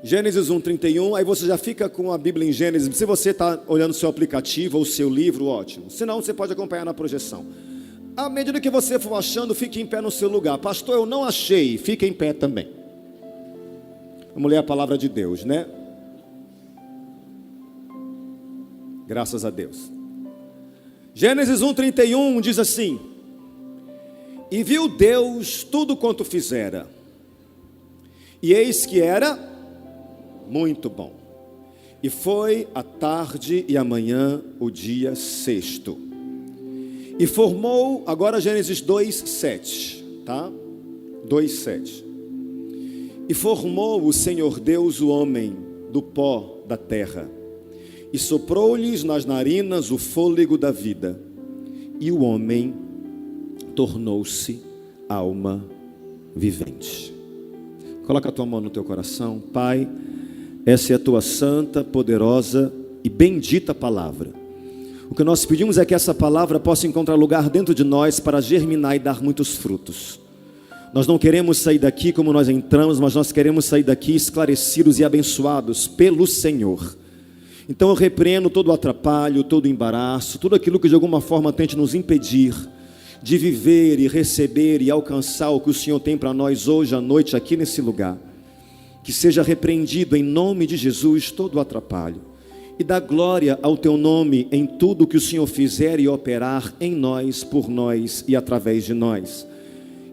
Gênesis 1:31, aí você já fica com a Bíblia em Gênesis. Se você está olhando o seu aplicativo ou o seu livro, ótimo. Se não, você pode acompanhar na projeção. À medida que você for achando, fique em pé no seu lugar. Pastor, eu não achei, fique em pé também. Vamos ler a palavra de Deus, né? Graças a Deus. Gênesis 1:31 diz assim: E viu Deus tudo quanto fizera, e eis que era muito bom. E foi a tarde e a manhã o dia sexto. E formou, agora Gênesis 2:7, tá? 2:7. E formou o Senhor Deus o homem do pó da terra, e soprou-lhes nas narinas o fôlego da vida, e o homem tornou-se alma vivente. Coloca a tua mão no teu coração. Pai, essa é a tua santa, poderosa e bendita palavra. O que nós pedimos é que essa palavra possa encontrar lugar dentro de nós para germinar e dar muitos frutos. Nós não queremos sair daqui como nós entramos, mas nós queremos sair daqui esclarecidos e abençoados pelo Senhor. Então eu repreendo todo o atrapalho, todo o embaraço, tudo aquilo que de alguma forma tente nos impedir de viver e receber e alcançar o que o Senhor tem para nós hoje à noite aqui nesse lugar. Que seja repreendido em nome de Jesus todo o atrapalho, e dá glória ao teu nome em tudo que o Senhor fizer e operar em nós, por nós e através de nós.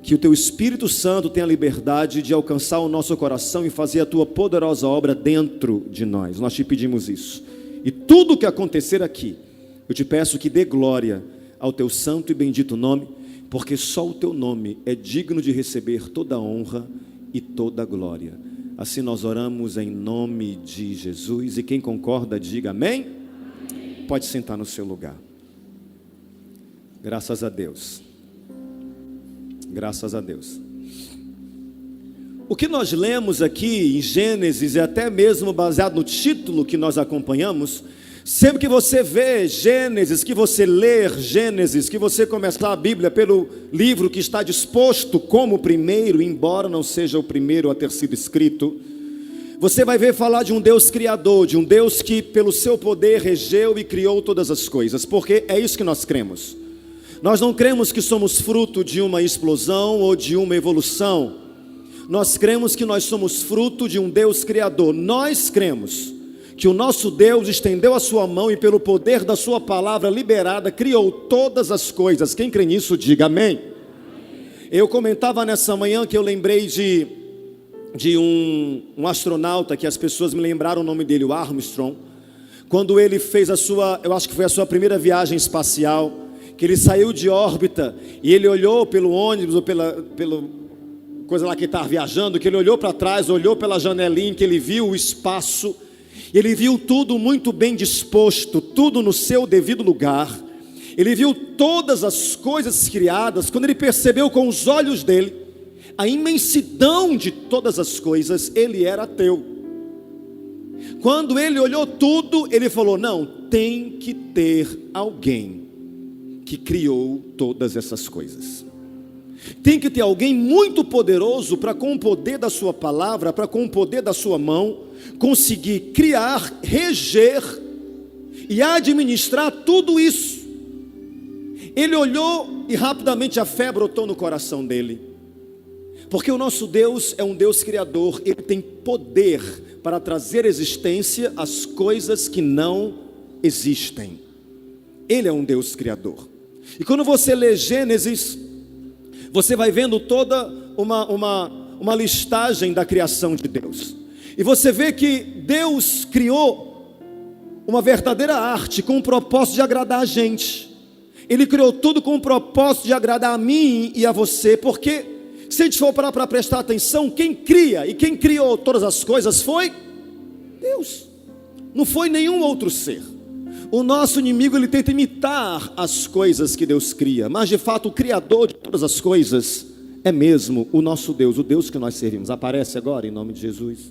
Que o teu Espírito Santo tenha liberdade de alcançar o nosso coração e fazer a tua poderosa obra dentro de nós. Nós te pedimos isso. E tudo o que acontecer aqui, eu te peço que dê glória ao teu santo e bendito nome, porque só o teu nome é digno de receber toda a honra e toda a glória. Assim nós oramos em nome de Jesus, e quem concorda diga amém. Pode sentar no seu lugar. Graças a Deus. Graças a Deus. O que nós lemos aqui em Gênesis, é até mesmo baseado no título que nós acompanhamos. Sempre que você vê Gênesis, que você ler Gênesis, que você começar a Bíblia pelo livro que está disposto como o primeiro, embora não seja o primeiro a ter sido escrito, você vai ver falar de um Deus criador, de um Deus que pelo seu poder regeu e criou todas as coisas, porque é isso que nós cremos. Nós não cremos que somos fruto de uma explosão ou de uma evolução. Nós cremos que nós somos fruto de um Deus criador. Nós cremos que o nosso Deus estendeu a sua mão e pelo poder da sua palavra liberada, criou todas as coisas. Quem crê nisso, diga amém. Eu comentava nessa manhã que eu lembrei de um astronauta, que as pessoas me lembraram o nome dele, o Armstrong, quando ele fez eu acho que foi a sua primeira viagem espacial, que ele saiu de órbita, e ele olhou pelo ônibus, ou pelo coisa lá que estava viajando, que ele olhou para trás, olhou pela janelinha, que ele viu o espaço, ele viu tudo muito bem disposto, tudo no seu devido lugar. Ele viu todas as coisas criadas. Quando ele percebeu com os olhos dele a imensidão de todas as coisas, ele era ateu. Quando ele olhou tudo, ele falou: não, tem que ter alguém que criou todas essas coisas. Tem que ter alguém muito poderoso para, com o poder da sua palavra, para com o poder da sua mão, conseguir criar, reger e administrar tudo isso. Ele olhou e rapidamente a fé brotou no coração dele, porque o nosso Deus é um Deus criador. Ele tem poder para trazer existência às coisas que não existem. Ele é um Deus criador. E quando você lê Gênesis, você vai vendo toda uma listagem da criação de Deus. E você vê que Deus criou uma verdadeira arte com o propósito de agradar a gente. Ele criou tudo com o propósito de agradar a mim e a você. Porque se a gente for parar para prestar atenção, quem cria e quem criou todas as coisas foi Deus. Não foi nenhum outro ser. O nosso inimigo, ele tenta imitar as coisas que Deus cria, mas de fato o Criador de todas as coisas é mesmo o nosso Deus, o Deus que nós servimos. Aparece agora em nome de Jesus.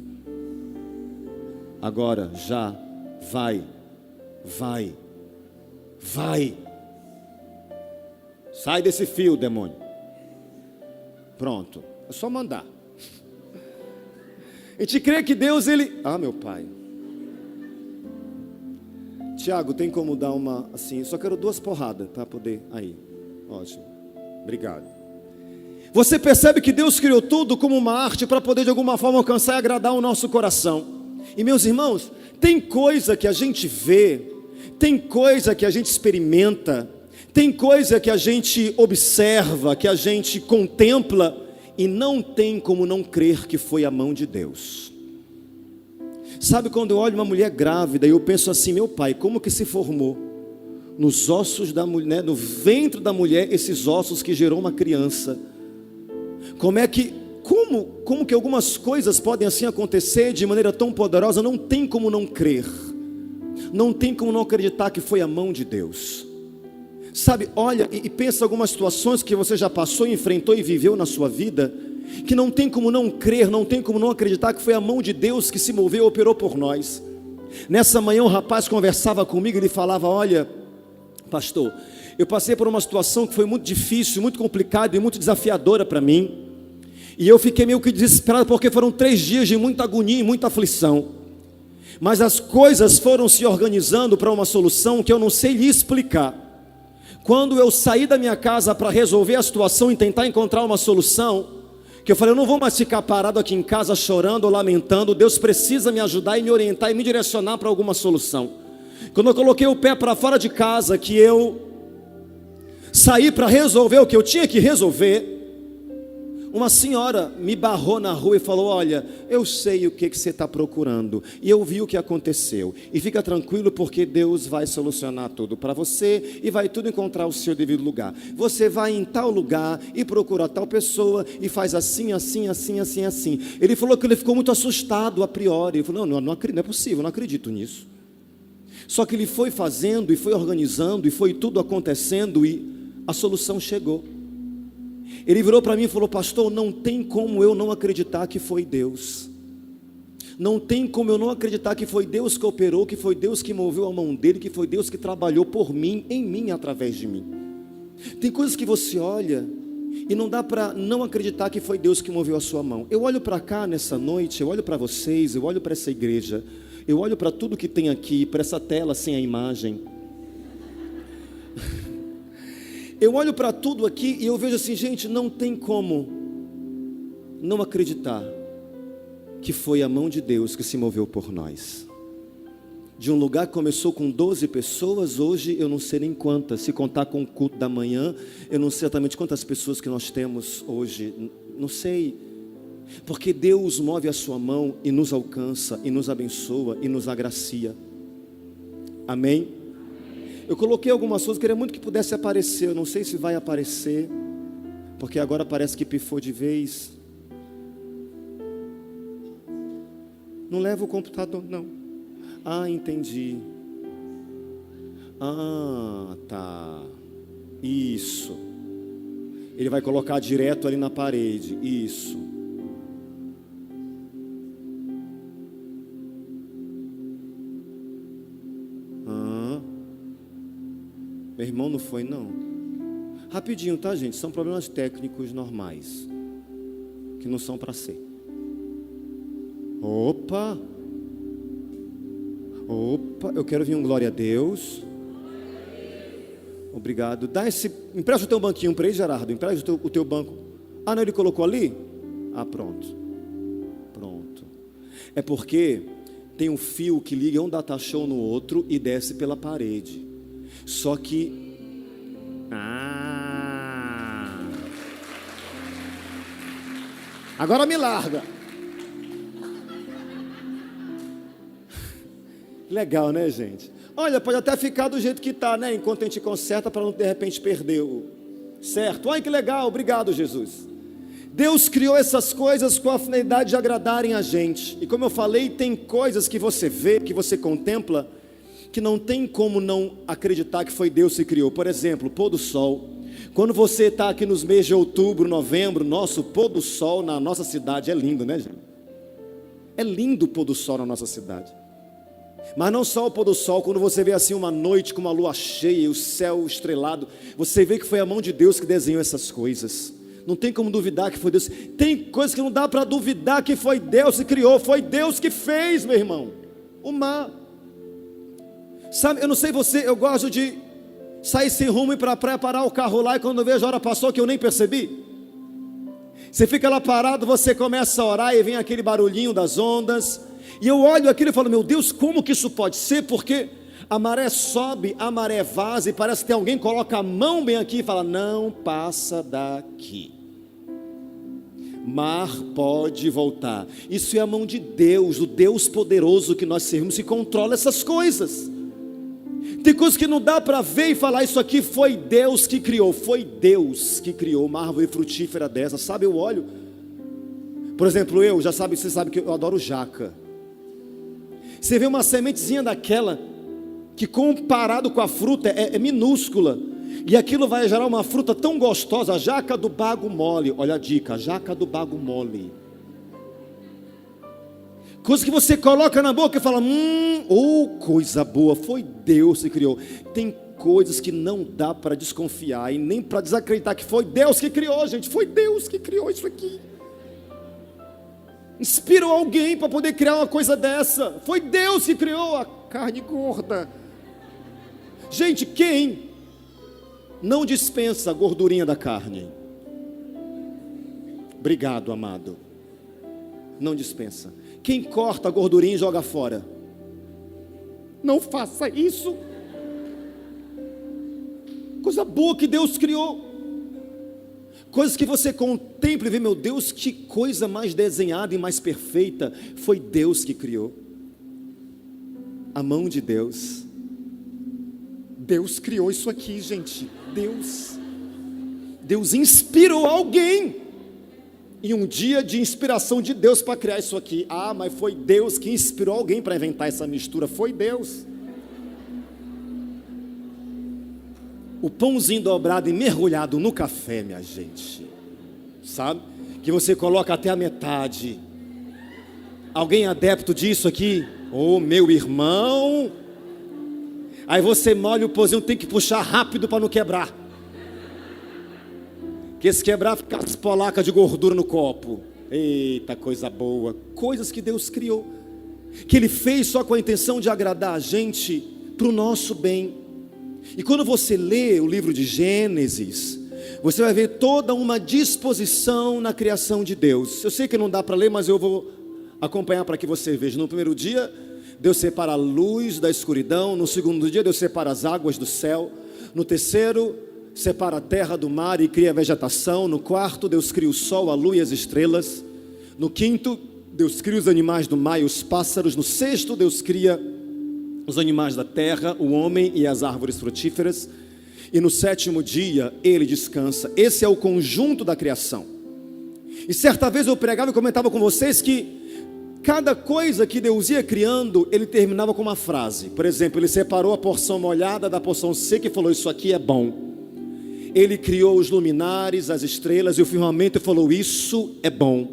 Agora, já, vai. Sai desse fio, demônio. Pronto, é só mandar. A gente crê que Deus, Ele... meu pai. Tiago, tem como dar uma assim? Só quero 2 porradas para poder... Aí, ótimo. Obrigado. Você percebe que Deus criou tudo como uma arte para poder de alguma forma alcançar e agradar o nosso coração. E meus irmãos, tem coisa que a gente vê, tem coisa que a gente experimenta, tem coisa que a gente observa, que a gente contempla, e não tem como não crer que foi a mão de Deus. Sabe, quando eu olho uma mulher grávida, eu penso assim, meu pai, como que se formou nos ossos da mulher, no ventre da mulher, esses ossos que gerou uma criança? Como que algumas coisas podem assim acontecer de maneira tão poderosa? Não tem como não crer, não tem como não acreditar que foi a mão de Deus. Sabe, olha e pensa algumas situações que você já passou, enfrentou e viveu na sua vida, que não tem como não crer, não tem como não acreditar que foi a mão de Deus que se moveu e operou por nós. Nessa manhã um rapaz conversava comigo, ele falava, olha, pastor, eu passei por uma situação que foi muito difícil, muito complicada e muito desafiadora para mim, e eu fiquei meio que desesperado, porque foram 3 dias de muita agonia e muita aflição, mas as coisas foram se organizando para uma solução que eu não sei lhe explicar. Quando eu saí da minha casa para resolver a situação e tentar encontrar uma solução, que eu falei, eu não vou mais ficar parado aqui em casa chorando ou lamentando, Deus precisa me ajudar e me orientar e me direcionar para alguma solução. Quando eu coloquei o pé para fora de casa, que eu saí para resolver o que eu tinha que resolver, uma senhora me barrou na rua e falou, olha, eu sei o que você está procurando, e eu vi o que aconteceu, e fica tranquilo porque Deus vai solucionar tudo para você, e vai tudo encontrar o seu devido lugar. Você vai em tal lugar, e procura tal pessoa, e faz assim, assim, assim, assim, assim. Ele falou que ele ficou muito assustado a priori, ele falou, não é possível, não acredito nisso. Só que ele foi fazendo, e foi organizando, e foi tudo acontecendo, e a solução chegou. Ele virou para mim e falou, pastor, não tem como eu não acreditar que foi Deus. Não tem como eu não acreditar que foi Deus que operou, que foi Deus que moveu a mão dele, que foi Deus que trabalhou por mim, em mim, através de mim. Tem coisas que você olha e não dá para não acreditar que foi Deus que moveu a sua mão. Eu olho para cá nessa noite, eu olho para vocês, eu olho para essa igreja, eu olho para tudo que tem aqui, para essa tela sem a imagem. Eu olho para tudo aqui e eu vejo assim, gente, não tem como não acreditar que foi a mão de Deus que se moveu por nós. De um lugar que começou com 12 pessoas, hoje eu não sei nem quantas, se contar com o culto da manhã, eu não sei exatamente quantas pessoas que nós temos hoje, não sei, porque Deus move a sua mão e nos alcança, e nos abençoa, e nos agracia. Amém? Eu coloquei algumas coisas, queria muito que pudesse aparecer, eu não sei se vai aparecer, porque agora parece que pifou de vez. Não leva o computador, não. Entendi. Tá. Isso. Ele vai colocar direto ali na parede. Isso. Meu irmão, não foi não. Rapidinho, tá, gente? São problemas técnicos normais, que não são para ser. Opa, eu quero vir um glória a Deus. Obrigado. Empresta o teu banquinho para ele, Gerardo. Empresta o teu banco. Não, ele colocou ali? Pronto. É porque tem um fio que liga um data show no outro e desce pela parede. Só que agora me larga. Legal, né, gente? Olha, pode até ficar do jeito que está, né? Enquanto a gente conserta, para não de repente perder o certo. Olha que legal, obrigado, Jesus. Deus criou essas coisas com a finalidade de agradarem a gente. E como eu falei, tem coisas que você vê, que você contempla, que não tem como não acreditar que foi Deus que criou. Por exemplo, o pôr do sol. Quando você está aqui nos meses de outubro, novembro, nosso pôr do sol na nossa cidade é lindo, né, gente? É lindo o pôr do sol na nossa cidade. Mas não só o pôr do sol, quando você vê assim uma noite com uma lua cheia e o céu estrelado, você vê que foi a mão de Deus que desenhou essas coisas. Não tem como duvidar que foi Deus. Tem coisas que não dá para duvidar que foi Deus que criou. Foi Deus que fez, meu irmão. O mar. Sabe, eu não sei você, eu gosto de sair sem rumo e para preparar o carro lá. E quando eu vejo a hora passou que eu nem percebi. Você fica lá parado, você começa a orar e vem aquele barulhinho das ondas. E eu olho aquilo e falo, meu Deus, como que isso pode ser? Porque a maré sobe, a maré vaza e parece que tem alguém que coloca a mão bem aqui e fala, não passa daqui. Mar pode voltar. Isso é a mão de Deus, o Deus poderoso que nós servimos, que controla essas coisas. Tem coisas que não dá para ver e falar, isso aqui foi Deus que criou. Foi Deus que criou uma árvore frutífera dessa. Sabe, eu olho. Por exemplo, você sabe que eu adoro jaca. Você vê uma sementezinha daquela, que comparado com a fruta é minúscula. E aquilo vai gerar uma fruta tão gostosa, a jaca do bago mole. Olha a dica, a jaca do bago mole. Coisa que você coloca na boca e fala, coisa boa, foi Deus que criou. Tem coisas que não dá para desconfiar e nem para desacreditar que foi Deus que criou, gente. Foi Deus que criou isso aqui. Inspirou alguém para poder criar uma coisa dessa. Foi Deus que criou a carne gorda. Gente, quem não dispensa a gordurinha da carne? Obrigado, amado. Não dispensa. Quem corta a gordurinha e joga fora? Não faça isso. Coisa boa que Deus criou. Coisas que você contempla e vê, meu Deus, que coisa mais desenhada e mais perfeita. Foi Deus que criou. A mão de Deus. Deus criou isso aqui, gente. Deus inspirou alguém. E um dia de inspiração de Deus para criar isso aqui. Mas foi Deus que inspirou alguém para inventar essa mistura. Foi Deus. O pãozinho dobrado e mergulhado no café, minha gente. Sabe? Que você coloca até a metade. Alguém é adepto disso aqui? Meu irmão. Aí você molha o pãozinho, tem que puxar rápido para não quebrar. Que se quebrar, fica as polacas de gordura no copo. Eita, coisa boa. Coisas que Deus criou, que Ele fez só com a intenção de agradar a gente, para o nosso bem. E quando você lê o livro de Gênesis, você vai ver toda uma disposição na criação de Deus. Eu sei que não dá para ler, mas eu vou acompanhar para que você veja. No primeiro dia, Deus separa a luz da escuridão. No segundo dia, Deus separa as águas do céu. No terceiro, separa a terra do mar e cria a vegetação. No quarto, Deus cria o sol, a lua e as estrelas. No quinto, Deus cria os animais do mar e os pássaros. No sexto, Deus cria os animais da terra, o homem e as árvores frutíferas. E no sétimo dia, Ele descansa. Esse é o conjunto da criação. E certa vez eu pregava e comentava com vocês que cada coisa que Deus ia criando, Ele terminava com uma frase. Por exemplo, Ele separou a porção molhada da porção seca e falou, isso aqui é bom. Ele criou os luminares, as estrelas e o firmamento e falou, isso é bom.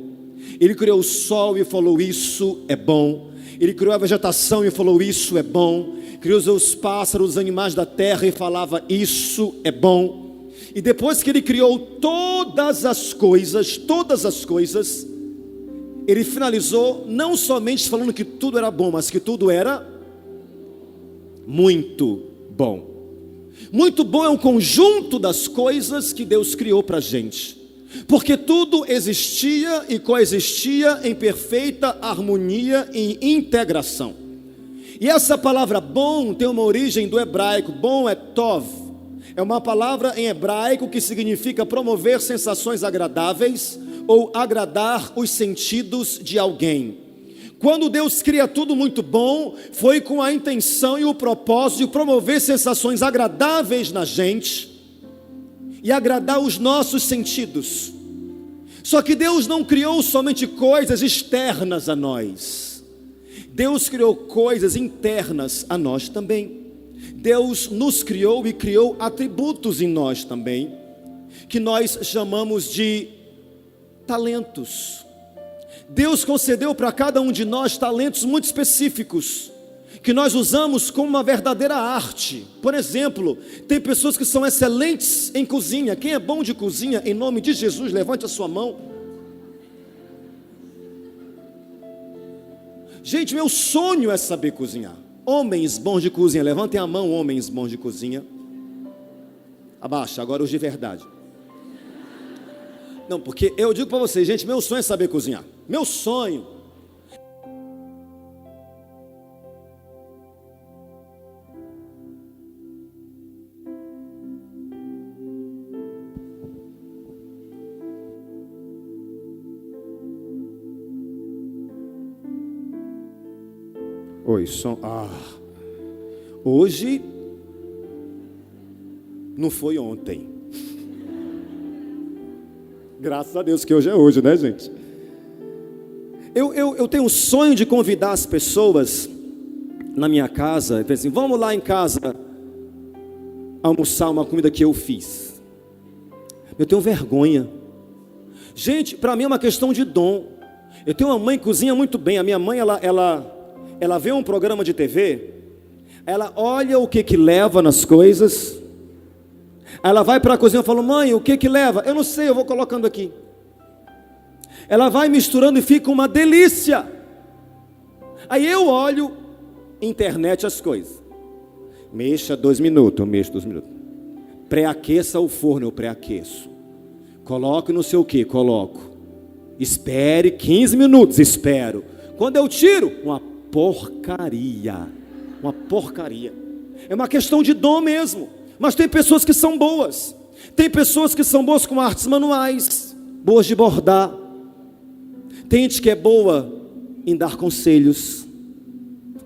Ele criou o sol e falou, isso é bom. Ele criou a vegetação e falou, isso é bom. Criou os pássaros, os animais da terra e falava, isso é bom. E depois que Ele criou todas as coisas, Ele finalizou não somente falando que tudo era bom, mas que tudo era muito bom. Muito bom é um conjunto das coisas que Deus criou para a gente, porque tudo existia e coexistia em perfeita harmonia e integração. E essa palavra bom tem uma origem do hebraico. Bom é tov, é uma palavra em hebraico que significa promover sensações agradáveis ou agradar os sentidos de alguém. Quando Deus cria tudo muito bom, foi com a intenção e o propósito de promover sensações agradáveis na gente e agradar os nossos sentidos. Só que Deus não criou somente coisas externas a nós. Deus criou coisas internas a nós também. Deus nos criou e criou atributos em nós também, que nós chamamos de talentos. Deus concedeu para cada um de nós talentos muito específicos, que nós usamos como uma verdadeira arte. Por exemplo, tem pessoas que são excelentes em cozinha. Quem é bom de cozinha, em nome de Jesus, levante a sua mão. Gente, meu sonho é saber cozinhar. Homens bons de cozinha, levantem a mão, homens bons de cozinha. Abaixa, agora os de verdade. Não, porque eu digo para vocês, gente, meu sonho é saber cozinhar. Meu sonho. Oi, som. Hoje não foi ontem. Graças a Deus que hoje é hoje, né, gente? Eu tenho um sonho de convidar as pessoas na minha casa, assim, vamos lá em casa almoçar uma comida que eu fiz. Eu tenho vergonha. Gente, para mim é uma questão de dom. Eu tenho uma mãe que cozinha muito bem. A minha mãe, ela vê um programa de TV, ela olha o que leva nas coisas, ela vai para a cozinha e fala: mãe, o que leva? Eu não sei, eu vou colocando aqui. Ela vai misturando e fica uma delícia. Aí eu olho, internet as coisas. Mexa 2 minutos, eu mexo 2 minutos. Pré-aqueça o forno, eu pré-aqueço. Coloque não sei o que, coloco. Espere 15 minutos, espero. Quando eu tiro, uma porcaria. Uma porcaria. É uma questão de dom mesmo. Mas tem pessoas que são boas. Tem pessoas que são boas com artes manuais, boas de bordar. Tem gente que é boa em dar conselhos.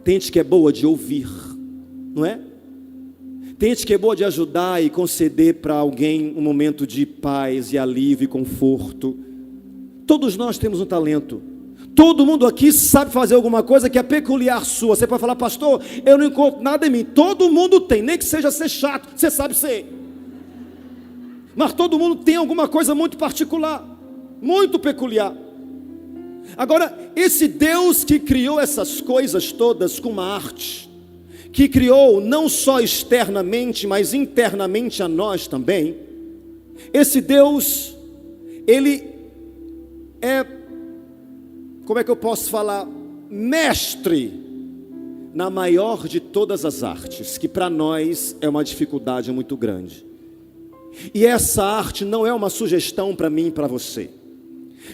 Tem gente que é boa de ouvir, não é? Tem gente que é boa de ajudar e conceder para alguém um momento de paz e alívio e conforto. Todos nós temos um talento. Todo mundo aqui sabe fazer alguma coisa que é peculiar sua. Você pode falar: pastor, eu não encontro nada em mim. Todo mundo tem, nem que seja ser chato, você sabe ser. Mas todo mundo tem alguma coisa muito particular, muito peculiar. Agora, esse Deus que criou essas coisas todas com uma arte, que criou não só externamente, mas internamente a nós também, esse Deus, Ele é, como é que eu posso falar, mestre na maior de todas as artes, que para nós é uma dificuldade muito grande. E essa arte não é uma sugestão para mim e para você.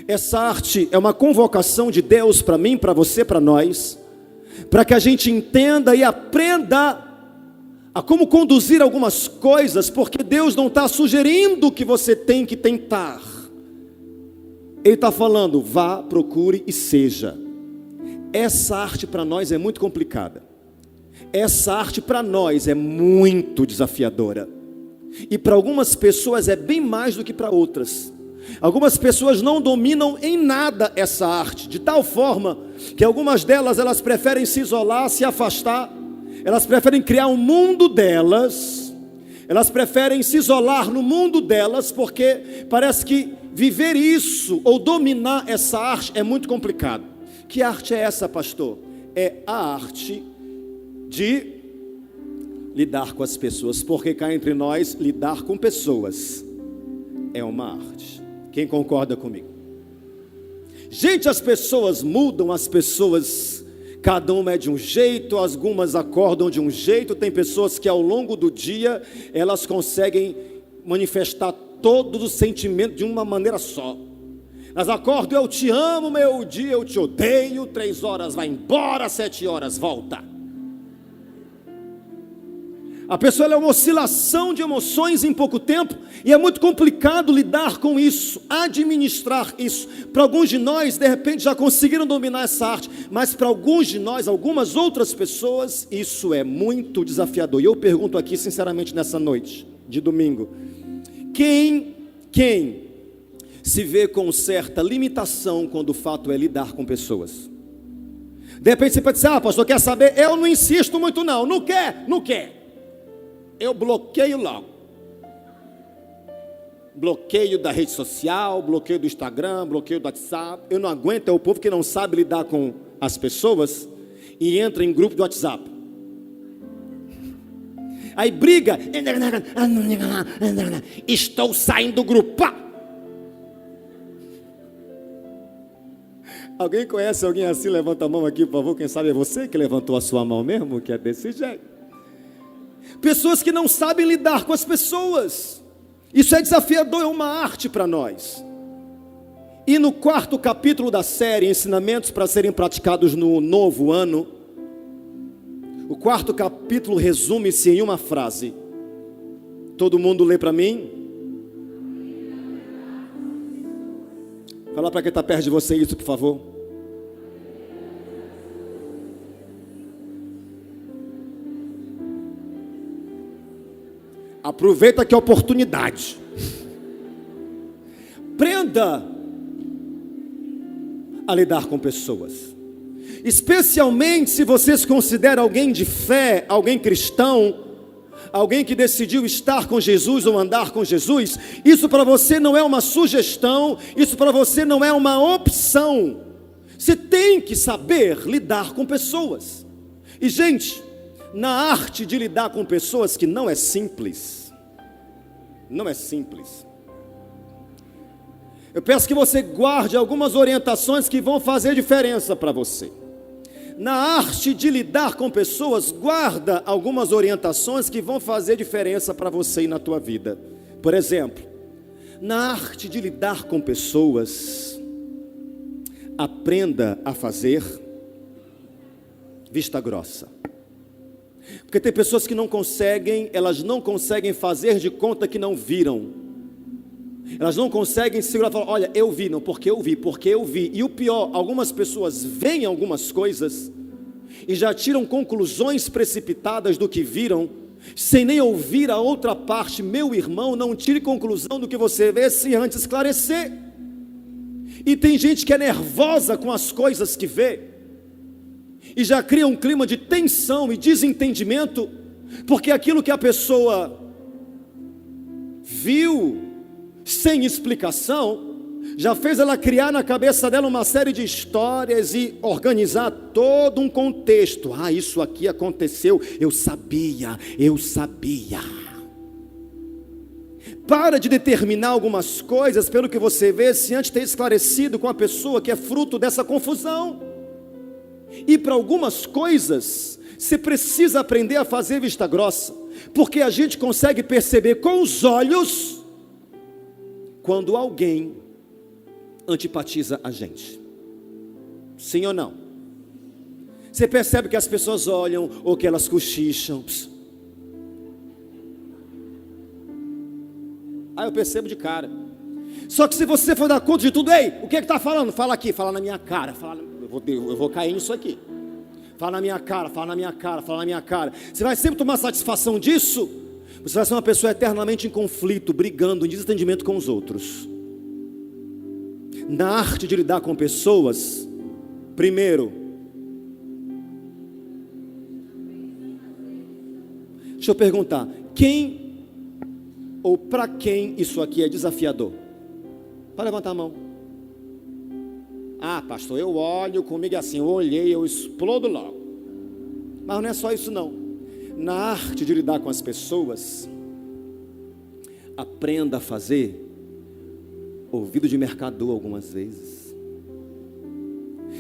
Essa arte é uma convocação de Deus para mim, para você, para nós, para que a gente entenda e aprenda a como conduzir algumas coisas, porque Deus não está sugerindo que você tem que tentar. Ele está falando: vá, procure e seja. Essa arte para nós é muito complicada. Essa arte para nós é muito desafiadora. E para algumas pessoas é bem mais do que para outras. Algumas pessoas não dominam em nada essa arte, de tal forma que algumas delas, elas preferem se isolar, se afastar. Elas preferem criar um mundo delas. Elas preferem se isolar no mundo delas, porque parece que viver isso ou dominar essa arte é muito complicado. Que arte é essa, pastor? É a arte de lidar com as pessoas, porque cá entre nós, lidar com pessoas é uma arte. Quem concorda comigo? Gente, as pessoas mudam, as pessoas, cada uma é de um jeito, algumas acordam de um jeito. Tem pessoas que ao longo do dia, elas conseguem manifestar todos os sentimentos de uma maneira só. Elas acordam: eu te amo, meu dia eu te odeio, 3 horas vai embora, 7 horas volta. A pessoa, ela é uma oscilação de emoções em pouco tempo, e é muito complicado lidar com isso, administrar isso. Para alguns de nós, de repente, já conseguiram dominar essa arte, mas para alguns de nós, algumas outras pessoas, isso é muito desafiador. E eu pergunto aqui sinceramente nessa noite de domingo: quem se vê com certa limitação quando o fato é lidar com pessoas? De repente você pode dizer: ah, pastor, quer saber? Eu não insisto muito não, não quer. Eu bloqueio logo. Bloqueio da rede social, bloqueio do Instagram, bloqueio do WhatsApp. Eu não aguento, é o povo que não sabe lidar com as pessoas. e entra em grupo do WhatsApp. Aí briga, estou saindo do grupo. Pá! Alguém conhece alguém assim? Levanta a mão aqui, por favor. Quem sabe é você que levantou a sua mão mesmo, que é desse jeito. Pessoas que não sabem lidar com as pessoas. Isso é desafiador, é uma arte para nós. E no 4º capítulo da série, Ensinamentos para serem praticados no novo ano, o 4º capítulo resume-se em uma frase. Todo mundo lê para mim? Fala para quem está perto de você isso, por favor. Aproveita que é oportunidade. Aprenda a lidar com pessoas. Especialmente se você se considera alguém de fé, alguém cristão, alguém que decidiu estar com Jesus ou andar com Jesus. Isso para você não é uma sugestão, isso para você não é uma opção. Você tem que saber lidar com pessoas. E gente, na arte de lidar com pessoas, que não é simples, não é simples, eu peço que você guarde algumas orientações que vão fazer diferença para você. Na arte de lidar com pessoas, guarda algumas orientações que vão fazer diferença para você e na tua vida. Por exemplo, na arte de lidar com pessoas, aprenda a fazer vista grossa. Porque tem pessoas que elas não conseguem fazer de conta que não viram. Elas não conseguem segurar e falar, olha, eu vi, não, porque eu vi. E o pior, algumas pessoas veem algumas coisas e já tiram conclusões precipitadas do que viram, sem nem ouvir a outra parte. Meu irmão, não tire conclusão do que você vê sem antes esclarecer. E tem gente que é nervosa com as coisas que vê, e já cria um clima de tensão e desentendimento, porque aquilo que a pessoa viu sem explicação, já fez ela criar na cabeça dela uma série de histórias e organizar todo um contexto. Ah, isso aqui aconteceu, eu sabia. Para de determinar algumas coisas pelo que você vê, se antes ter esclarecido com a pessoa que é fruto dessa confusão. E para algumas coisas, você precisa aprender a fazer vista grossa, porque a gente consegue perceber com os olhos quando alguém antipatiza a gente. Sim ou não? Você percebe que as pessoas olham ou que elas cochicham. Eu percebo de cara. Só que se você for dar conta de tudo, ei, o que é que está falando? Fala aqui, fala na minha cara. Eu vou cair nisso aqui. Fala na minha cara, fala na minha cara, fala na minha cara. Você vai sempre tomar satisfação disso? Você vai ser uma pessoa eternamente em conflito, brigando, em desentendimento com os outros. Na arte de lidar com pessoas, primeiro, deixa eu perguntar, quem ou para quem isso aqui é desafiador? Pode levantar a mão. Ah, pastor, eu olho comigo assim, eu olhei, eu explodo logo. Mas não é só isso não. Na arte de lidar com as pessoas, aprenda a fazer ouvido de mercador algumas vezes.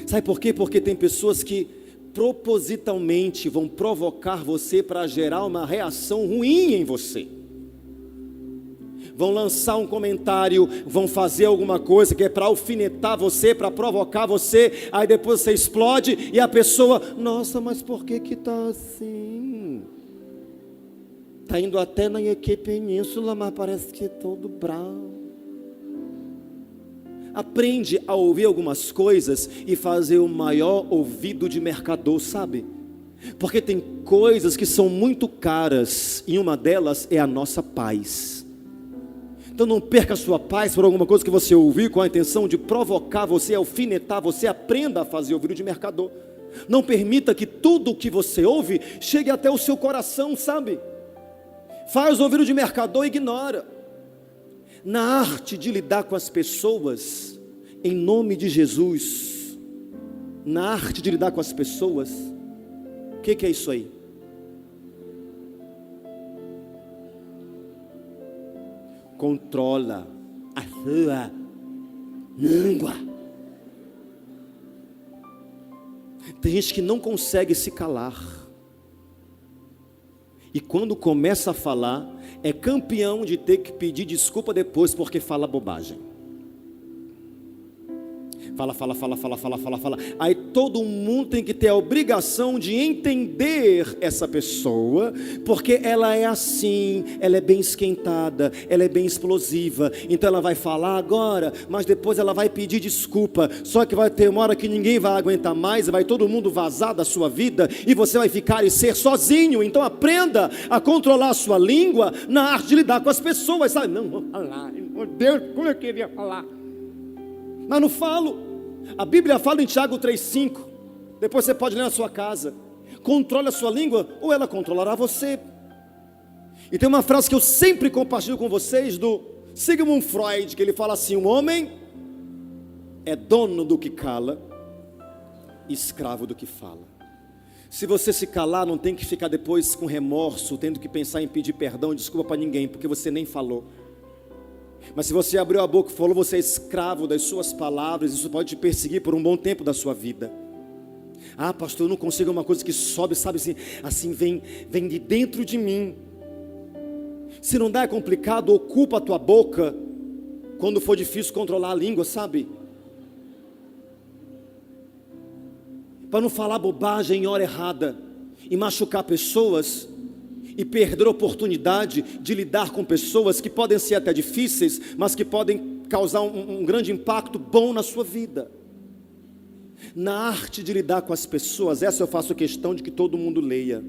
Sabe por quê? Porque tem pessoas que propositalmente vão provocar você para gerar uma reação ruim em você. Vão lançar um comentário, vão fazer alguma coisa que é para alfinetar você, para provocar você, aí depois você explode e a pessoa, nossa, mas por que está assim? Está indo até na Península, mas parece que é todo bravo. Aprende a ouvir algumas coisas e fazer o maior ouvido de mercador, sabe? Porque tem coisas que são muito caras, e uma delas é a nossa paz. Então não perca a sua paz por alguma coisa que você ouviu com a intenção de provocar você, alfinetar você. Aprenda a fazer ouvido de mercador. Não permita que tudo o que você ouve chegue até o seu coração, sabe? Faz ouvido de mercador e ignora. Na arte de lidar com as pessoas, em nome de Jesus, na arte de lidar com as pessoas, O que é isso aí? Controla a sua língua. Tem gente que não consegue se calar. E quando começa a falar, é campeão de ter que pedir desculpa depois porque fala bobagem. Fala. Aí todo mundo tem que ter a obrigação de entender essa pessoa, porque ela é assim, ela é bem esquentada, ela é bem explosiva. Então ela vai falar agora, mas depois ela vai pedir desculpa. Só que vai ter uma hora que ninguém vai aguentar mais, vai todo mundo vazar da sua vida e você vai ficar e ser sozinho. Então aprenda a controlar a sua língua na arte de lidar com as pessoas, sabe? Não vou falar, meu Deus, como eu queria falar, mas não falo. A Bíblia fala em Tiago 3,5, depois você pode ler na sua casa. Controle a sua língua, ou ela controlará você. E tem uma frase que eu sempre compartilho com vocês, do Sigmund Freud, que ele fala assim: o homem é dono do que cala, escravo do que fala. Se você se calar, não tem que ficar depois com remorso, tendo que pensar em pedir perdão, desculpa para ninguém, porque você nem falou. Mas se você abriu a boca e falou, você é escravo das suas palavras. Isso pode te perseguir por um bom tempo da sua vida. Ah, pastor, eu não consigo, uma coisa que sobe, sabe assim vem de dentro de mim. Se não dá, é complicado, ocupa a tua boca quando for difícil controlar a língua, sabe? Para não falar bobagem em hora errada e machucar pessoas, e perder a oportunidade de lidar com pessoas que podem ser até difíceis, mas que podem causar um grande impacto bom na sua vida. Na arte de lidar com as pessoas, essa eu faço questão de que todo mundo leia.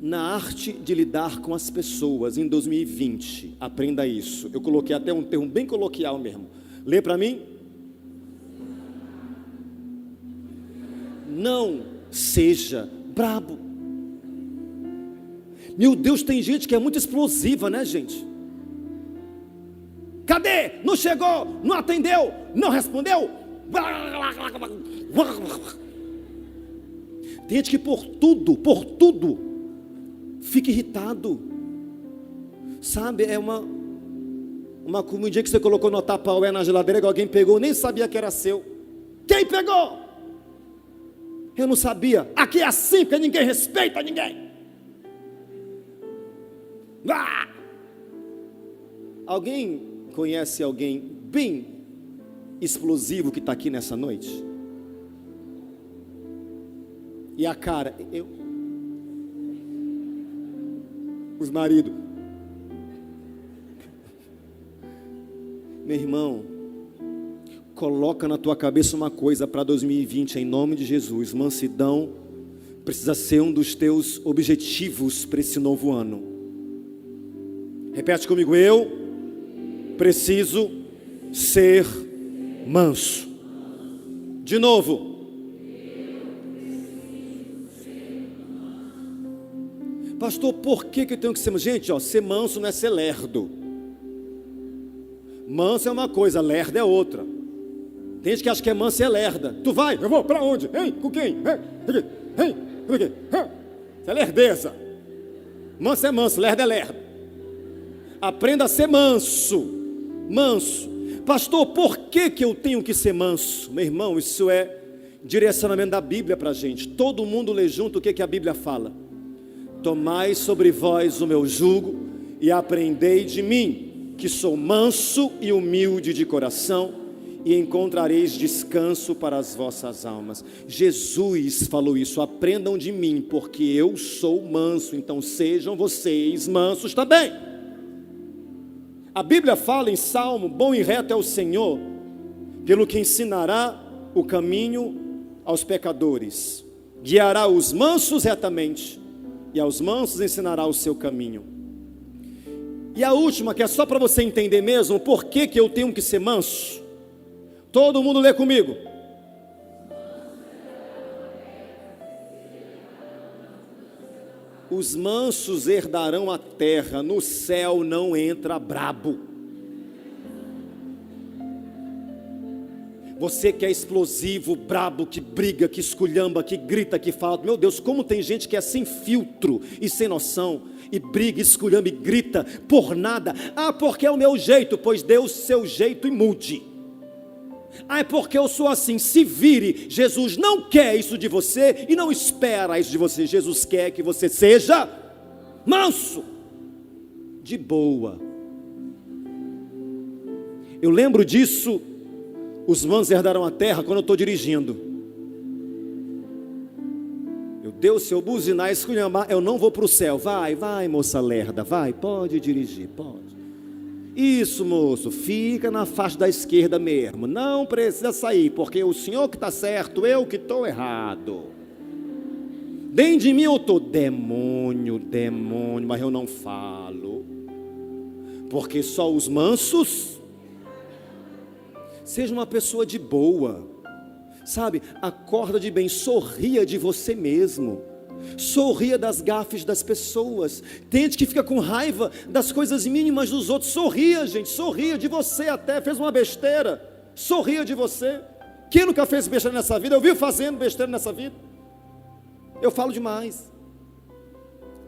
Na arte de lidar com as pessoas, em 2020, aprenda isso. Eu coloquei até um termo bem coloquial mesmo. Lê para mim. Não seja brabo. Meu Deus, tem gente que é muito explosiva, né, gente? Cadê? Não chegou, não atendeu, não respondeu. Tem gente que por tudo, fica irritado. Sabe, é uma comidinha que você colocou no Tupperware na geladeira, que alguém pegou, nem sabia que era seu. Quem pegou? Eu não sabia. Aqui é assim, porque ninguém respeita ninguém. Ah! Alguém conhece alguém bem explosivo que está aqui nessa noite? E a cara, os maridos, meu irmão, coloca na tua cabeça uma coisa para 2020, em nome de Jesus. Mansidão precisa ser um dos teus objetivos para esse novo ano. Repete comigo: eu preciso ser manso. De novo. Pastor, por que eu tenho que ser manso? Gente, ser manso não é ser lerdo. Manso é uma coisa, lerdo é outra. Tem gente que acha que é manso e é lerda. Tu vai? Eu vou, para onde? Hein? Com quem? Hein? Com quem? Isso é lerdeza. Manso é manso, lerdo é lerdo. Aprenda a ser manso. Manso. Pastor, por que eu tenho que ser manso? Meu irmão, isso é direcionamento da Bíblia para a gente. Todo mundo lê junto o que a Bíblia fala. Tomai sobre vós o meu jugo e aprendei de mim, que sou manso e humilde de coração, e encontrareis descanso para as vossas almas. Jesus falou isso: aprendam de mim, porque eu sou manso. Então sejam vocês mansos também. A Bíblia fala em Salmo: bom e reto é o Senhor, pelo que ensinará o caminho aos pecadores, guiará os mansos retamente, e aos mansos ensinará o seu caminho. E a última, que é só para você entender mesmo por que eu tenho que ser manso. Todo mundo lê comigo. Os mansos herdarão a terra, no céu não entra brabo. Você que é explosivo, brabo, que briga, que esculhamba, que grita, que fala. Meu Deus, como tem gente que é sem filtro e sem noção, e briga, esculhamba e grita por nada. Ah, porque é o meu jeito. Pois dê o seu jeito e mude. Ah, é porque eu sou assim, se vire. Jesus não quer isso de você e não espera isso de você. Jesus quer que você seja manso, de boa. Eu lembro disso. Os mansos herdaram a terra quando eu estou dirigindo. Meu Deus, se eu buzinar, esculhambar, eu não vou para o céu. Vai, moça lerda, vai, pode dirigir, pode. Isso, moço, fica na faixa da esquerda mesmo. Não precisa sair, porque o senhor que está certo, eu que estou errado. Dentro de mim eu estou, demônio, mas eu não falo. Porque só os mansos. Seja uma pessoa de boa, sabe, acorda de bem, sorria de você mesmo, sorria das gafes das pessoas. Tem gente que fica com raiva das coisas mínimas dos outros. Sorria, gente, sorria de você. Até fez uma besteira, sorria de você. Quem nunca fez besteira nessa vida? Eu vi fazendo besteira nessa vida. Eu falo demais,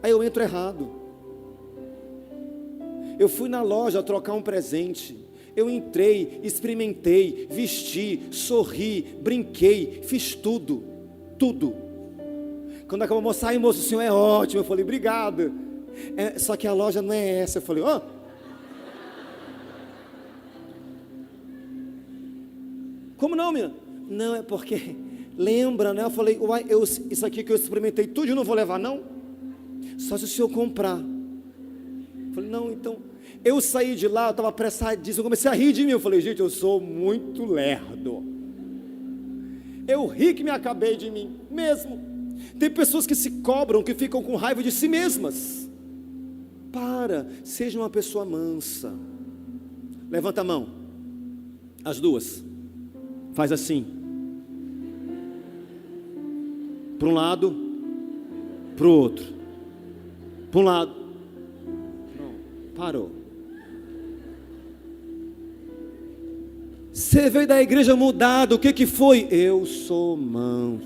aí eu entro errado. Eu fui na loja trocar um presente. Eu entrei, experimentei, vesti, sorri, brinquei, fiz tudo. Quando acabou, moça, ai moço, o senhor é ótimo. Eu falei, obrigado. Só que a loja não é essa. Eu falei, ó. Como não, minha? Não, é porque, lembra, né? Eu falei, uai, isso aqui que eu experimentei tudo, eu não vou levar, não? Só se o senhor comprar. Eu falei, não, então... Eu saí de lá, eu estava apressadíssimo, eu comecei a rir de mim. Eu falei, gente, eu sou muito lerdo. Eu ri que me acabei de mim mesmo. Tem pessoas que se cobram, que ficam com raiva de si mesmas. Seja uma pessoa mansa. Levanta a mão, as duas. Faz assim, para um lado, para o outro. Para um lado. Parou. Você veio da igreja mudado, o que foi? Eu sou manso.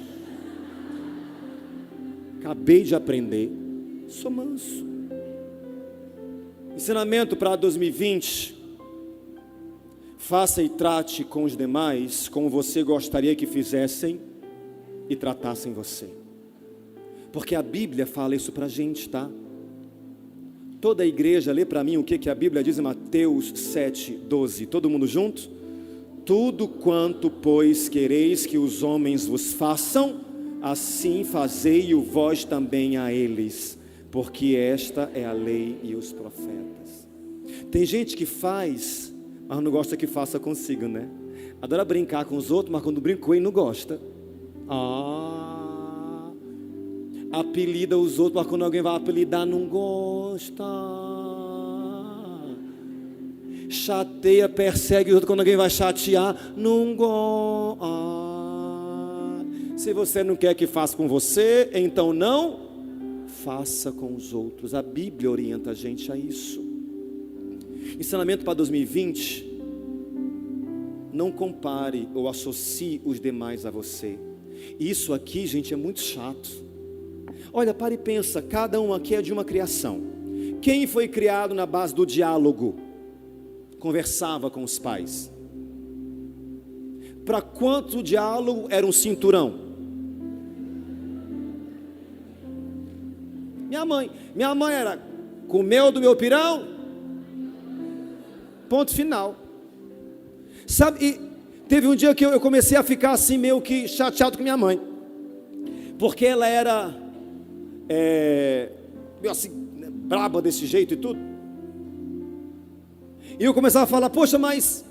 Acabei de aprender, sou manso. Ensinamento para 2020. Faça e trate com os demais como você gostaria que fizessem e tratassem você. Porque a Bíblia fala isso para a gente, tá? Toda a igreja, lê para mim o que a Bíblia diz em Mateus 7:12. Todo mundo junto? Tudo quanto, pois, quereis que os homens vos façam, assim fazei-o vós também a eles, porque esta é a lei e os profetas. Tem gente que faz, mas não gosta que faça consigo, né? Adora brincar com os outros, mas quando brinca com ele não gosta. Apelida os outros, mas quando alguém vai apelidar não gosta. Chateia, persegue os outros, quando alguém vai chatear não gosta. Se você não quer que faça com você, então não faça com os outros. A Bíblia orienta a gente a isso. Ensinamento para 2020. Não compare ou associe os demais a você. Isso aqui, gente, é muito chato. Olha, para e pensa, cada um aqui é de uma criação. Quem foi criado na base do diálogo? Conversava com os pais. Para quantos o diálogo era um cinturão? Minha mãe era, comeu do meu pirão, ponto final. Sabe, e teve um dia que eu comecei a ficar assim meio que chateado com minha mãe, porque ela era meio assim, braba desse jeito e tudo. E eu começava a falar, poxa, mas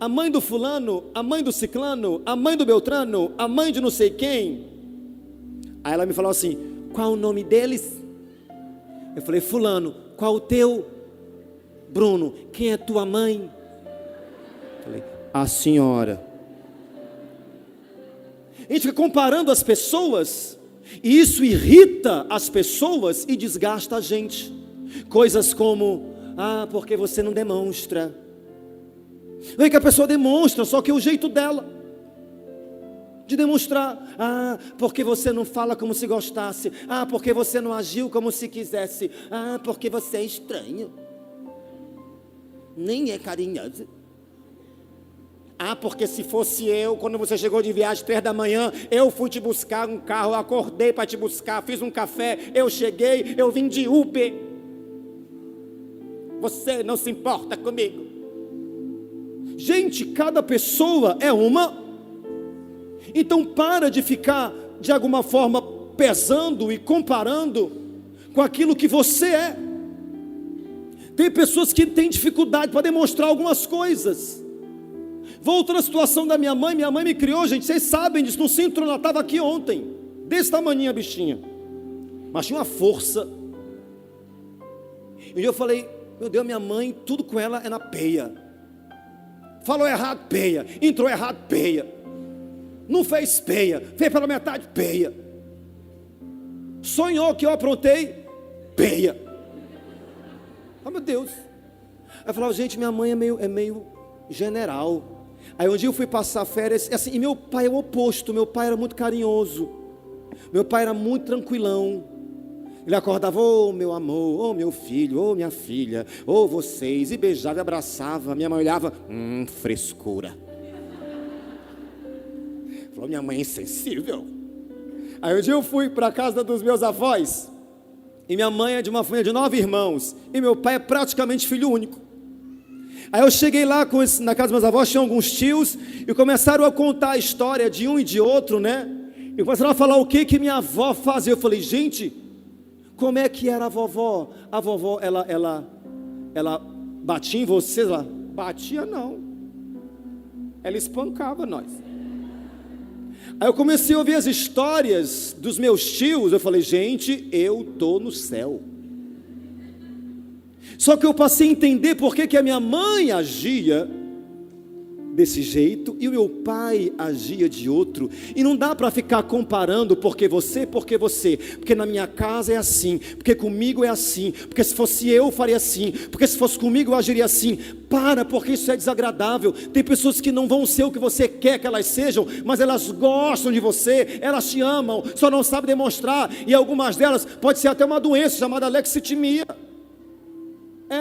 a mãe do fulano, a mãe do ciclano, a mãe do beltrano, a mãe de não sei quem. Aí ela me falou assim, qual o nome deles? Eu falei, fulano. Qual o teu? Bruno. Quem é tua mãe? Eu falei, a senhora. A gente fica comparando as pessoas, e isso irrita as pessoas e desgasta a gente. Coisas como, porque você não demonstra. Não é que a pessoa demonstra, só que é o jeito dela. de demonstrar. Ah, porque você não fala como se gostasse. Ah, porque você não agiu como se quisesse. Ah, porque você é estranho, nem é carinhoso. Ah, porque se fosse eu, quando você chegou de viagem 3 da manhã, eu fui te buscar um carro, eu acordei para te buscar, fiz um café, eu cheguei, eu vim de Uber. Você não se importa comigo. Gente, cada pessoa é uma. Então para de ficar, de alguma forma, pesando e comparando com aquilo que você é. Tem pessoas que têm dificuldade para demonstrar algumas coisas. Volto na situação da minha mãe me criou, gente, vocês sabem disso, no centro, ela estava aqui ontem, desse tamanhinho a bichinha, mas tinha uma força. E eu falei, meu Deus, minha mãe, tudo com ela é na peia. Falou errado, peia. Entrou errado, peia. Não fez peia, fez pela metade, peia. Sonhou que eu aprontei, peia. Oh, meu Deus. Aí eu falava, gente, minha mãe é meio general. Aí um dia eu fui passar férias, assim, e meu pai é o oposto. Meu pai era muito carinhoso, meu pai era muito tranquilão. Ele acordava, ô meu amor, ô meu filho, ô minha filha, ô vocês, e beijava e abraçava. Minha mãe olhava, frescura. Falou, minha mãe é insensível. Aí um dia eu fui para a casa dos meus avós, e minha mãe é de uma família de 9 irmãos, e meu pai é praticamente filho único. Aí eu cheguei lá na casa dos meus avós, tinha alguns tios, e começaram a contar a história de um e de outro, né? E começaram a falar o que minha avó fazia. Eu falei, gente, como é que era a vovó? A vovó, ela batia em vocês? Ela batia não, ela espancava nós. Aí eu comecei a ouvir as histórias dos meus tios, eu falei, gente, eu estou no céu. Só que eu passei a entender por que a minha mãe agia desse jeito e o meu pai agia de outro. E não dá para ficar comparando porque na minha casa é assim, porque comigo é assim, porque se fosse eu faria assim, porque se fosse comigo eu agiria assim. Porque isso é desagradável. Tem pessoas que não vão ser o que você quer que elas sejam, mas elas gostam de você, elas te amam, só não sabem demonstrar, e algumas delas pode ser até uma doença chamada lexitimia.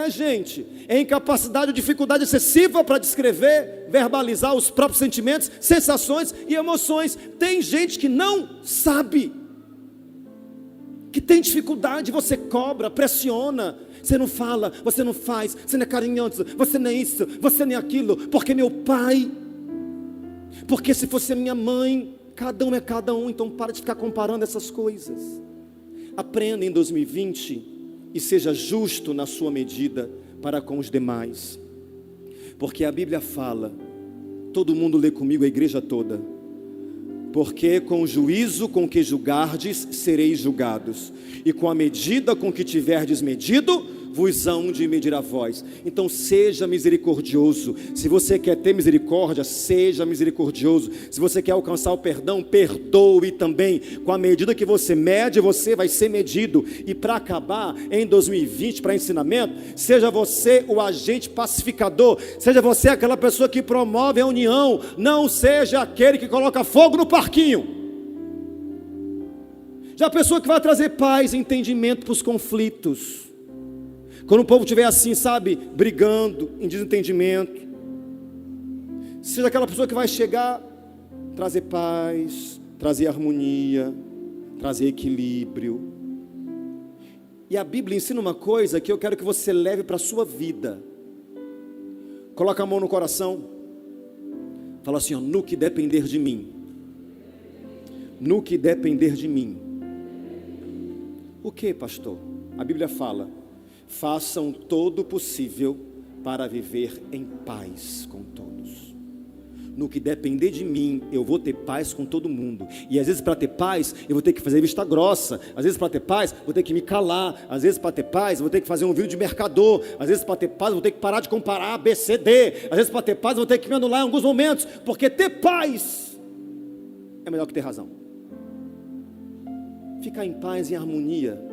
Gente, é incapacidade ou dificuldade excessiva para descrever, verbalizar os próprios sentimentos, sensações e emoções. Tem gente que não sabe, que tem dificuldade, você cobra, pressiona, você não fala, você não faz, você não é carinhoso, você não é isso, você não é aquilo, porque meu pai, porque se fosse a minha mãe, cada um é cada um. Então para de ficar comparando essas coisas. Aprenda em 2020 e seja justo na sua medida para com os demais, porque a Bíblia fala, todo mundo lê comigo, a igreja toda, porque com o juízo com que julgardes, sereis julgados, e com a medida com que tiverdes medido, vos hão de medir a vós. Então seja misericordioso. Se você quer ter misericórdia, seja misericordioso. Se você quer alcançar o perdão, perdoe também. Com a medida que você mede, você vai ser medido. E para acabar, em 2020, para ensinamento, seja você o agente pacificador, seja você aquela pessoa que promove a união, não seja aquele que coloca fogo no parquinho. Já a pessoa que vai trazer paz e entendimento para os conflitos. Quando o povo estiver assim, sabe, brigando, em desentendimento, seja aquela pessoa que vai chegar, trazer paz, trazer harmonia, trazer equilíbrio. E a Bíblia ensina uma coisa que eu quero que você leve para a sua vida. Coloca a mão no coração, fala assim, no que depender de mim, no que depender de mim. O que, pastor? A Bíblia fala, façam todo o possível para viver em paz com todos. No que depender de mim, eu vou ter paz com todo mundo. E às vezes para ter paz, eu vou ter que fazer vista grossa. Às vezes para ter paz, vou ter que me calar. Às vezes para ter paz, eu vou ter que fazer um vídeo de mercador. Às vezes para ter paz, eu vou ter que parar de comparar A, B, C, D. Às vezes para ter paz, eu vou ter que me anular em alguns momentos. Porque ter paz é melhor que ter razão. Ficar em paz, em harmonia.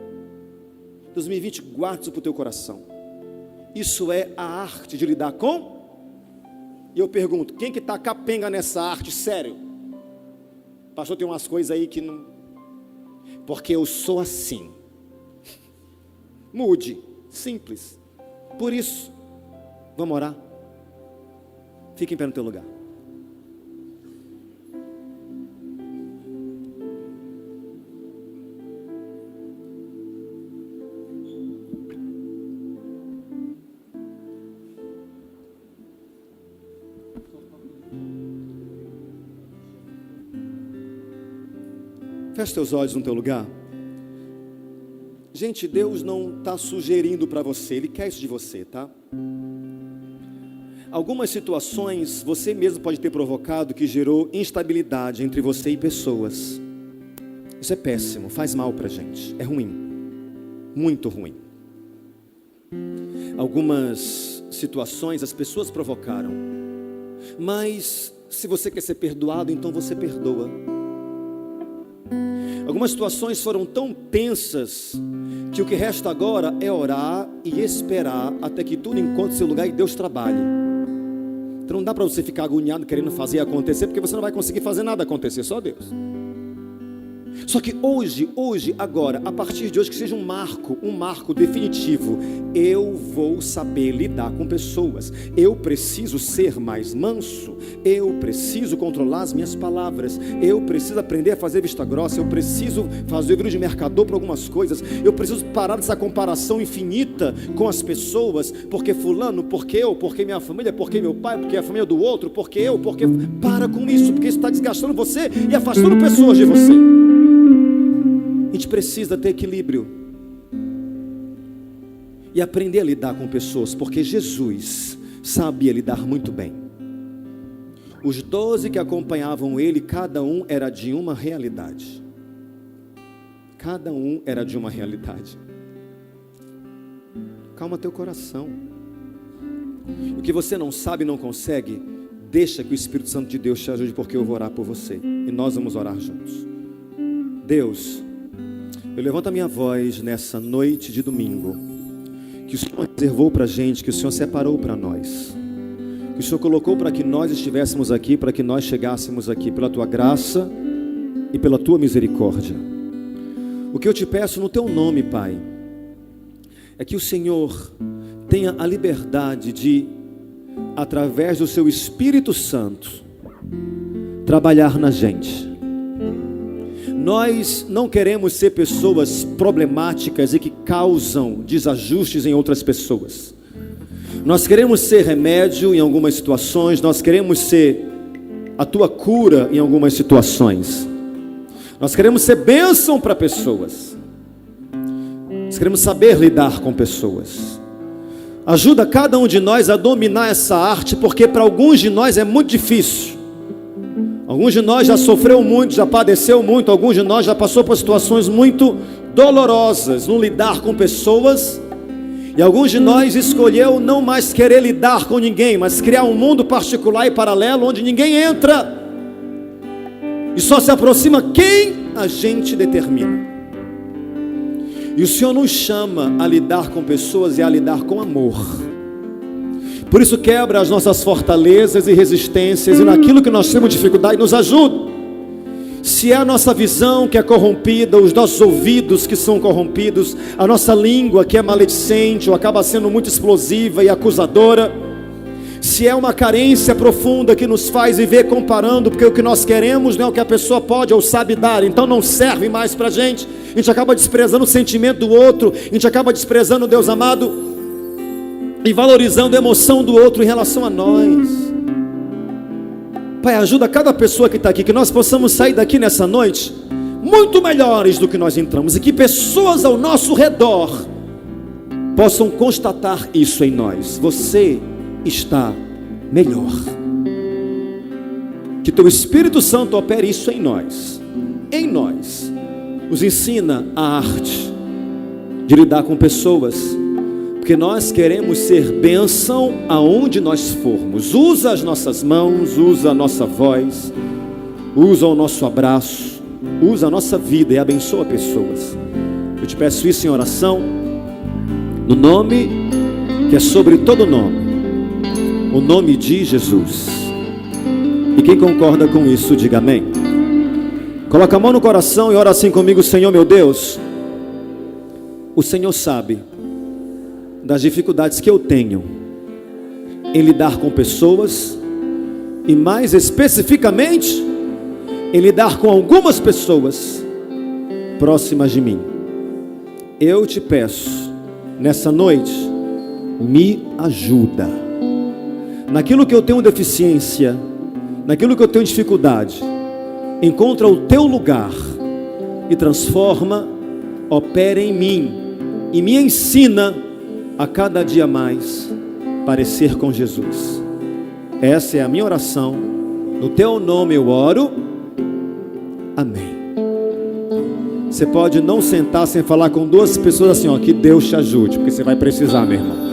2020, guarde isso para o teu coração. Isso é a arte de lidar com. E eu pergunto, quem que está capenga nessa arte? Sério? Pastor, tem umas coisas aí que não... Porque eu sou assim. Mude, simples. Por isso, vamos orar? Fique em pé no teu lugar. Feche teus olhos no teu lugar. Gente, Deus não está sugerindo para você, Ele quer isso de você, tá? Algumas situações você mesmo pode ter provocado que gerou instabilidade entre você e pessoas. Isso é péssimo, faz mal para a gente, é ruim, muito ruim. Algumas situações as pessoas provocaram, mas se você quer ser perdoado, então você perdoa. Algumas situações foram tão tensas que o que resta agora é orar e esperar até que tudo encontre seu lugar e Deus trabalhe. Então não dá para você ficar agoniado querendo fazer acontecer, porque você não vai conseguir fazer nada acontecer, só Deus. Só que hoje, agora, a partir de hoje, que seja um marco definitivo. Eu vou saber lidar com pessoas. Eu preciso ser mais manso. Eu preciso controlar as minhas palavras. Eu preciso aprender a fazer vista grossa. Eu preciso fazer o livro de mercador para algumas coisas. Eu preciso parar dessa comparação infinita com as pessoas. Porque fulano, porque eu, porque minha família, porque meu pai, porque a família do outro, porque eu, porque... Para com isso, porque isso está desgastando você e afastando pessoas de você. A gente precisa ter equilíbrio e aprender a lidar com pessoas, porque Jesus sabia lidar muito bem. Os 12 que acompanhavam ele, cada um era de uma realidade. Cada um era de uma realidade. Calma teu coração. O que você não sabe e não consegue, deixa que o Espírito Santo de Deus te ajude, porque eu vou orar por você e nós vamos orar juntos. Deus, eu levanto a minha voz nessa noite de domingo, que o Senhor reservou para a gente, que o Senhor separou para nós, que o Senhor colocou para que nós estivéssemos aqui, para que nós chegássemos aqui, pela Tua graça e pela Tua misericórdia. O que eu te peço no Teu nome, Pai, é que o Senhor tenha a liberdade de, através do Seu Espírito Santo, trabalhar na gente. Nós não queremos ser pessoas problemáticas e que causam desajustes em outras pessoas. Nós queremos ser remédio em algumas situações. Nós queremos ser a Tua cura em algumas situações. Nós queremos ser bênção para pessoas. Nós queremos saber lidar com pessoas. Ajuda cada um de nós a dominar essa arte, porque para alguns de nós é muito difícil. Alguns de nós já sofreu muito, já padeceu muito. Alguns de nós já passou por situações muito dolorosas no lidar com pessoas. E alguns de nós escolheu não mais querer lidar com ninguém, mas criar um mundo particular e paralelo, onde ninguém entra e só se aproxima quem a gente determina. E o Senhor nos chama a lidar com pessoas e a lidar com amor. Por isso quebra as nossas fortalezas e resistências, e naquilo que nós temos dificuldade, nos ajuda. Se é a nossa visão que é corrompida, os nossos ouvidos que são corrompidos, a nossa língua que é maledicente ou acaba sendo muito explosiva e acusadora, se é uma carência profunda que nos faz viver comparando, porque o que nós queremos não é o que a pessoa pode ou sabe dar, então não serve mais para a gente acaba desprezando o sentimento do outro, a gente acaba desprezando o Deus amado e valorizando a emoção do outro em relação a nós. Pai, ajuda cada pessoa que está aqui, que nós possamos sair daqui nessa noite muito melhores do que nós entramos, e que pessoas ao nosso redor possam constatar isso em nós. Você está melhor. Que Teu Espírito Santo opere isso em nós, nos ensina a arte de lidar com pessoas, porque nós queremos ser bênção aonde nós formos. Usa as nossas mãos, usa a nossa voz, usa o nosso abraço, usa a nossa vida e abençoa pessoas. Eu te peço isso em oração, no nome que é sobre todo nome, o nome de Jesus. E quem concorda com isso, diga amém. Coloca a mão no coração e ora assim comigo: Senhor meu Deus, o Senhor sabe das dificuldades que eu tenho em lidar com pessoas, e mais especificamente em lidar com algumas pessoas próximas de mim. Eu te peço, nessa noite, me ajuda. Naquilo que eu tenho deficiência, naquilo que eu tenho dificuldade, encontra o teu lugar e transforma, opera em mim e me ensina a cada dia mais parecer com Jesus. Essa é a minha oração, no teu nome eu oro, amém. Você pode não sentar sem falar com duas pessoas assim, ó, que Deus te ajude, porque você vai precisar, meu irmão.